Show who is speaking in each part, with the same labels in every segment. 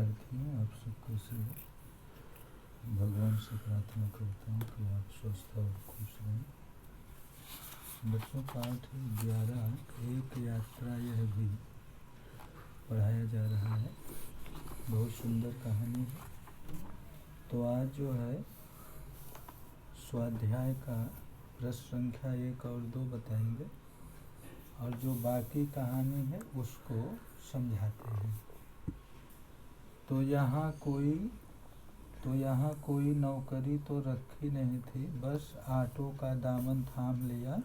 Speaker 1: विद्यार्थियों, आप सब कैसे हो? भगवान से प्रार्थना करता हूँ कि आप स्वस्थ और खुश रहें। बच्चों पाठ 11 एक यात्रा यह भी पढ़ाया जा रहा है। बहुत सुंदर कहानी है। तो आज जो है स्वाध्याय का प्रश्न संख्या 1 और 2 बताएंगे और जो बाकी कहानी है उसको समझाते हैं। तो यहाँ कोई नौकरी तो रखी नहीं थी, बस ऑटो का दामन थाम लिया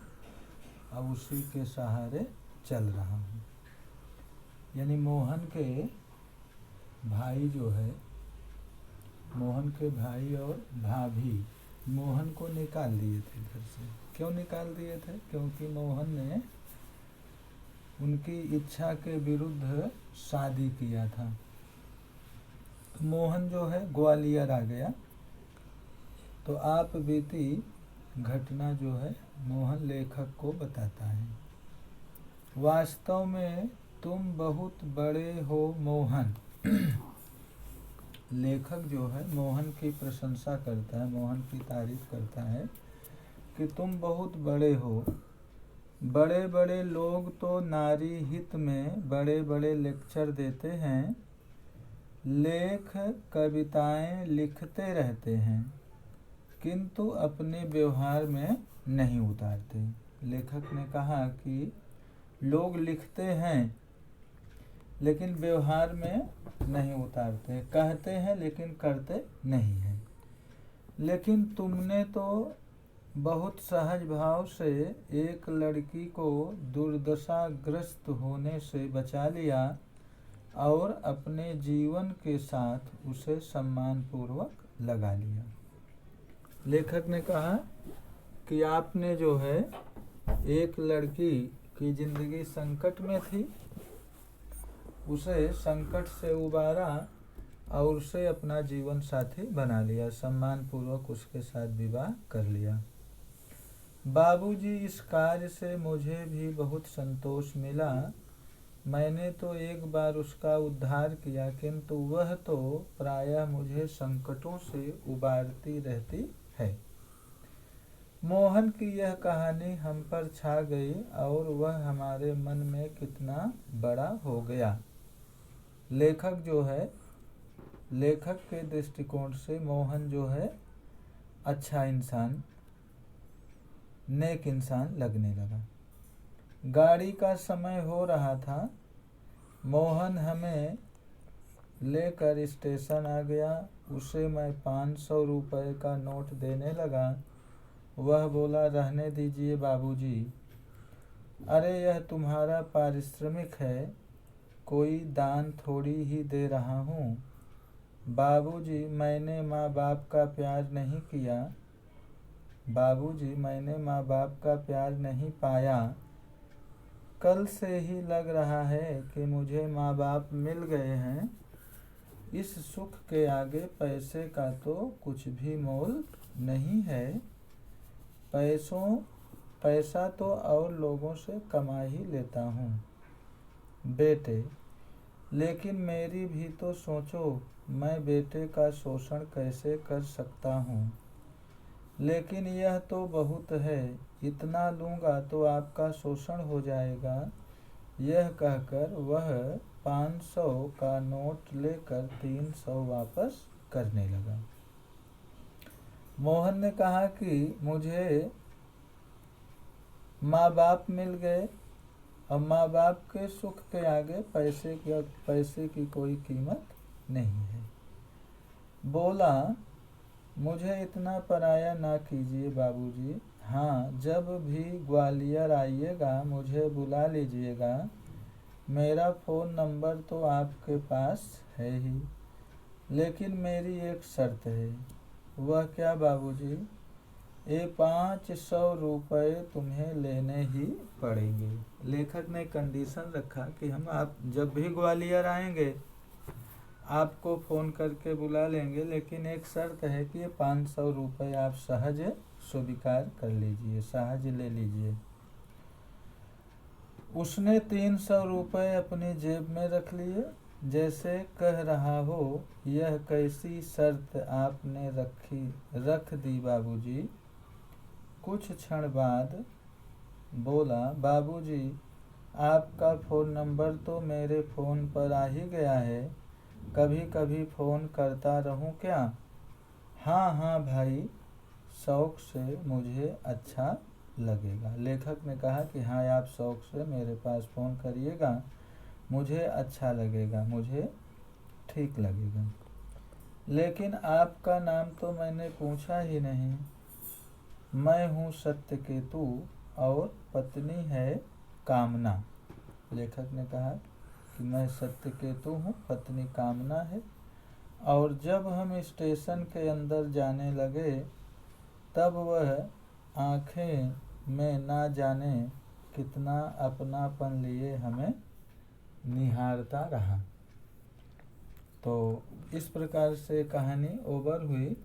Speaker 1: और उसी के सहारे चल रहा हूँ। यानी मोहन के भाई जो है, मोहन के भाई और भाभी मोहन को निकाल दिए थे घर से। क्यों निकाल दिए थे? क्योंकि मोहन ने उनकी इच्छा के विरुद्ध शादी किया था। तो मोहन जो है ग्वालियर आ गया। तो आप बीती घटना जो है मोहन लेखक को बताता है। वास्तव में तुम बहुत बड़े हो मोहन। लेखक जो है मोहन की प्रशंसा करता है, मोहन की तारीफ करता है कि तुम बहुत बड़े हो। बड़े बड़े लोग तो नारी हित में बड़े बड़े लेक्चर देते हैं, लेख कविताएं लिखते रहते हैं, किंतु अपने व्यवहार में नहीं उतारते। लेखक ने कहा कि लोग लिखते हैं लेकिन व्यवहार में नहीं उतारते, कहते हैं लेकिन करते नहीं हैं। लेकिन तुमने तो बहुत सहज भाव से एक लड़की को दुर्दशाग्रस्त होने से बचा लिया और अपने जीवन के साथ उसे सम्मानपूर्वक लगा लिया। लेखक ने कहा कि आपने जो है एक लड़की की जिंदगी संकट में थी, उसे संकट से उबारा और उसे अपना जीवन साथी बना लिया, सम्मानपूर्वक उसके साथ विवाह कर लिया। बाबूजी, इस कार्य से मुझे भी बहुत संतोष मिला। मैंने तो एक बार उसका उद्धार किया, किंतु वह तो प्रायः मुझे संकटों से उबारती रहती है। मोहन की यह कहानी हम पर छा गई और वह हमारे मन में कितना बड़ा हो गया। लेखक जो है, लेखक के दृष्टिकोण से मोहन जो है अच्छा इंसान, नेक इंसान लगने लगा। गाड़ी का समय हो रहा था। मोहन हमें लेकर स्टेशन आ गया। उसे मैं 500 रुपये का नोट देने लगा। वह बोला, रहने दीजिए बाबूजी। अरे यह तुम्हारा पारिश्रमिक है, कोई दान थोड़ी ही दे रहा हूँ। बाबूजी, मैंने माँ बाप का प्यार नहीं किया। बाबूजी, मैंने माँ बाप का प्यार नहीं पाया। कल से ही लग रहा है कि मुझे माँ बाप मिल गए हैं। इस सुख के आगे पैसे का तो कुछ भी मोल नहीं है। पैसा तो और लोगों से कमा ही लेता हूँ। बेटे, लेकिन मेरी भी तो सोचो, मैं बेटे का शोषण कैसे कर सकता हूँ। लेकिन यह तो बहुत है, इतना लूँगा तो आपका शोषण हो जाएगा। यह कहकर वह 500 का नोट लेकर 300 वापस करने लगा। मोहन ने कहा कि मुझे माँ बाप मिल गए और माँ बाप के सुख के आगे पैसे की कोई कीमत नहीं है। बोला, मुझे इतना पराया ना कीजिए बाबूजी। हाँ, जब भी ग्वालियर आइएगा मुझे बुला लीजिएगा। मेरा फ़ोन नंबर तो आपके पास है ही, लेकिन मेरी एक शर्त है। वह क्या बाबूजी? ये 500 रुपये तुम्हें लेने ही पड़ेंगे। लेखक ने कंडीशन रखा कि हम आप जब भी ग्वालियर आएंगे आपको फ़ोन करके बुला लेंगे, लेकिन एक शर्त है कि ये 500 रुपये आप सहज स्वीकार कर लीजिए, सहज ले लीजिए। उसने 300 रुपये अपनी जेब में रख लिए। जैसे कह रहा हो यह कैसी शर्त आपने रख दी बाबूजी। कुछ क्षण बाद बोला, बाबूजी आपका फ़ोन नंबर तो मेरे फ़ोन पर आ ही गया है, कभी कभी फ़ोन करता रहूं क्या? हाँ हाँ भाई, शौक़ से, मुझे अच्छा लगेगा। लेखक ने कहा कि हाँ, आप शौक़ से मेरे पास फ़ोन करिएगा, मुझे अच्छा लगेगा, मुझे ठीक लगेगा। लेकिन आपका नाम तो मैंने पूछा ही नहीं। मैं हूँ सत्यकेतु और पत्नी है कामना। लेखक ने कहा कि मैं सत्यकेतु हूँ, पत्नी कामना है। और जब हम स्टेशन के अंदर जाने लगे तब वह आँखें में ना जाने कितना अपनापन लिए हमें निहारता रहा। तो इस प्रकार से कहानी ओवर हुई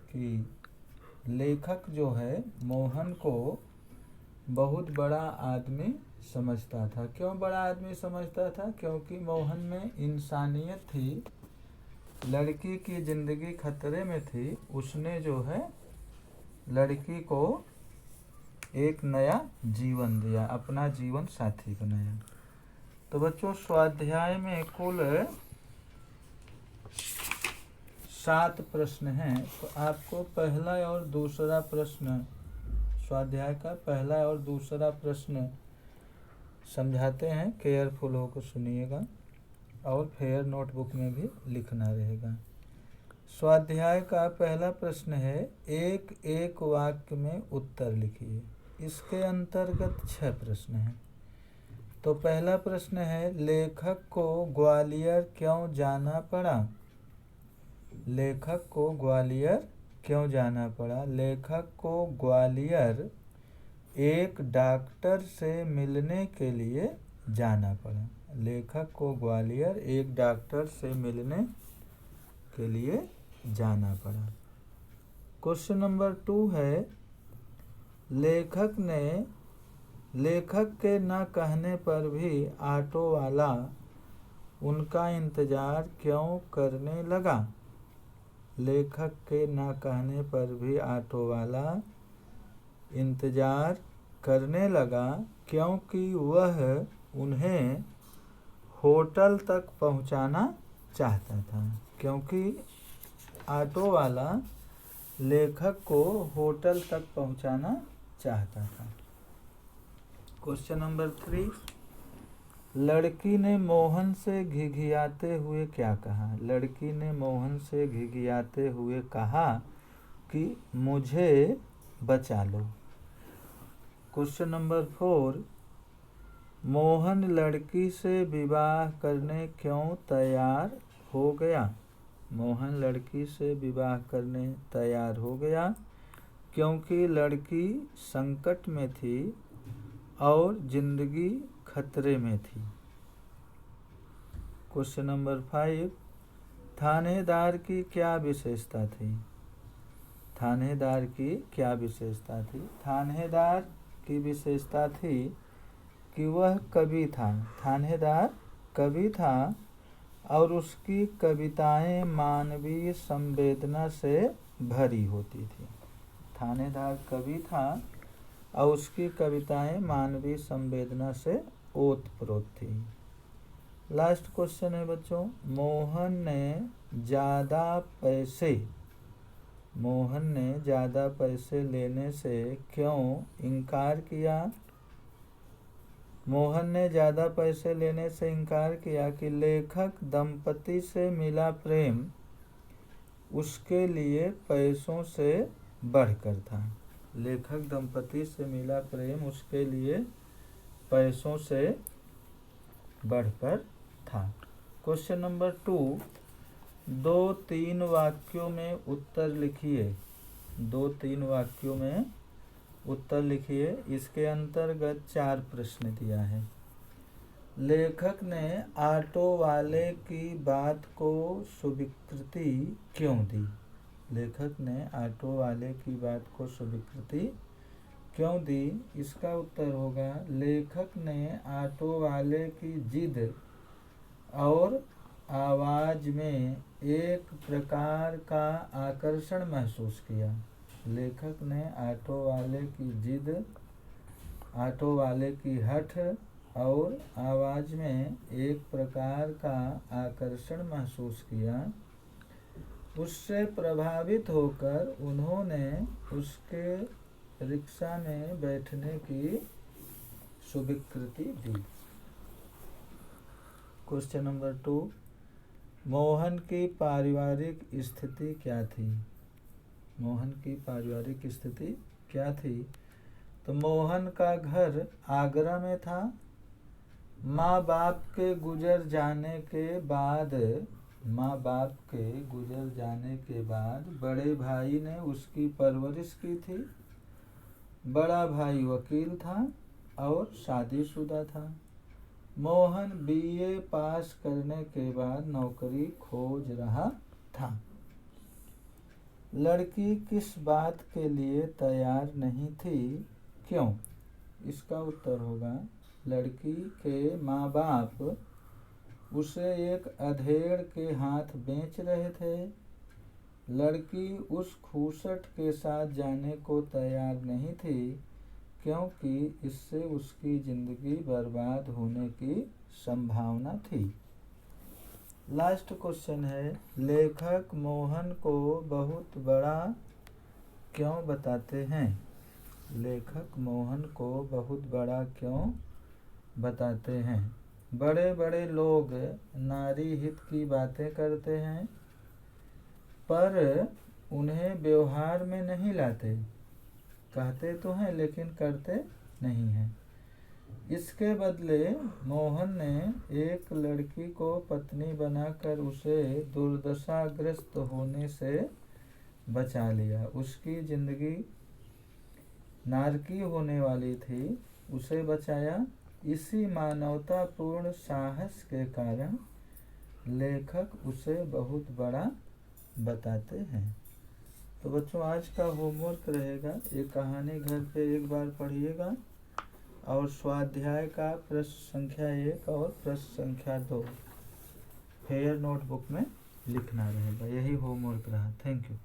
Speaker 1: कि लेखक जो है मोहन को बहुत बड़ा आदमी समझता था। क्यों बड़ा आदमी समझता था? क्योंकि मोहन में इंसानियत थी, लड़की की ज़िंदगी खतरे में थी। उसने जो है लड़की को एक नया जीवन दिया, अपना जीवन साथी बनाया। तो बच्चों, स्वाध्याय में कुल 7 प्रश्न हैं। तो आपको पहला और दूसरा प्रश्न, स्वाध्याय का पहला और दूसरा प्रश्न समझाते हैं। केयरफुल होकर सुनिएगा और फेयर नोटबुक में भी लिखना रहेगा। स्वाध्याय का पहला प्रश्न है, एक एक वाक्य में उत्तर लिखिए। इसके अंतर्गत 6 प्रश्न हैं। तो पहला प्रश्न है, लेखक को ग्वालियर क्यों जाना पड़ा? लेखक को ग्वालियर क्यों जाना पड़ा? लेखक को ग्वालियर एक डॉक्टर से मिलने के लिए जाना पड़ा। लेखक को ग्वालियर एक डॉक्टर से मिलने के लिए जाना पड़ा। क्वेश्चन नंबर 2 है, लेखक के न कहने पर भी ऑटो वाला उनका इंतज़ार क्यों करने लगा? लेखक के न कहने पर भी ऑटो वाला इंतज़ार करने लगा क्योंकि वह उन्हें होटल तक पहुंचाना चाहता था। क्योंकि ऑटो वाला लेखक को होटल तक पहुंचाना चाहता था। क्वेश्चन नंबर 3, लड़की ने मोहन से घिघियाते हुए क्या कहा? लड़की ने मोहन से घिघियाते हुए कहा कि मुझे बचा लो। क्वेश्चन नंबर 4, मोहन लड़की से विवाह करने क्यों तैयार हो गया? मोहन लड़की से विवाह करने तैयार हो गया क्योंकि लड़की संकट में थी और जिंदगी खतरे में थी। क्वेश्चन नंबर 5, थानेदार की क्या विशेषता थी? थानेदार की क्या विशेषता थी? थानेदार की विशेषता थी कि वह कवि था। थानेदार कवि था और उसकी कविताएं मानवीय संवेदना से भरी होती थी। थानेदार कवि था और उसकी कविताएं मानवीय संवेदना से ओतप्रोत थी। लास्ट क्वेश्चन है बच्चों, मोहन ने ज़्यादा पैसे लेने से क्यों इनकार किया? मोहन ने ज़्यादा पैसे लेने से इनकार किया कि लेखक दंपति से मिला प्रेम उसके लिए पैसों से बढ़कर था। लेखक दंपति से मिला प्रेम उसके लिए पैसों से बढ़कर था। क्वेश्चन नंबर 2, 2-3 वाक्यों में उत्तर लिखिए। 2-3 वाक्यों में उत्तर लिखिए। इसके अंतर्गत 4 प्रश्न दिया है। लेखक ने ऑटो वाले की बात को स्वीकृति क्यों दी? लेखक ने ऑटो वाले की बात को स्वीकृति क्यों दी? इसका उत्तर होगा, लेखक ने ऑटो वाले की जिद और आवाज में एक प्रकार का आकर्षण महसूस किया। लेखक ने ऑटो वाले की जिद, ऑटो वाले की हठ और आवाज में एक प्रकार का आकर्षण महसूस किया। उससे प्रभावित होकर उन्होंने उसके रिक्शा में बैठने की स्वीकृति दी। क्वेश्चन नंबर 2, मोहन की पारिवारिक स्थिति क्या थी? मोहन की पारिवारिक स्थिति क्या थी? तो मोहन का घर आगरा में था। माँ बाप के गुजर जाने के बाद बड़े भाई ने उसकी परवरिश की थी। बड़ा भाई वकील था और शादीशुदा था। मोहन बीए पास करने के बाद नौकरी खोज रहा था। लड़की किस बात के लिए तैयार नहीं थी, क्यों? इसका उत्तर होगा, लड़की के माँ बाप उसे एक अधेड़ के हाथ बेच रहे थे। लड़की उस खूसट के साथ जाने को तैयार नहीं थी क्योंकि इससे उसकी जिंदगी बर्बाद होने की संभावना थी। लास्ट क्वेश्चन है, लेखक मोहन को बहुत बड़ा क्यों बताते हैं? लेखक मोहन को बहुत बड़ा क्यों बताते हैं? बड़े बड़े लोग नारी हित की बातें करते हैं पर उन्हें व्यवहार में नहीं लाते। कहते तो हैं लेकिन करते नहीं हैं। इसके बदले मोहन ने एक लड़की को पत्नी बनाकर उसे दुर्दशाग्रस्त होने से बचा लिया। उसकी जिंदगी नारकी होने वाली थी, उसे बचाया। इसी मानवतापूर्ण साहस के कारण लेखक उसे बहुत बड़ा बताते हैं। तो बच्चों, आज का होमवर्क रहेगा, ये कहानी घर पे एक बार पढ़िएगा और स्वाध्याय का प्रश्न संख्या 1 और प्रश्न संख्या 2 फेयर नोटबुक में लिखना रहेगा। यही होमवर्क रहा। Thank you.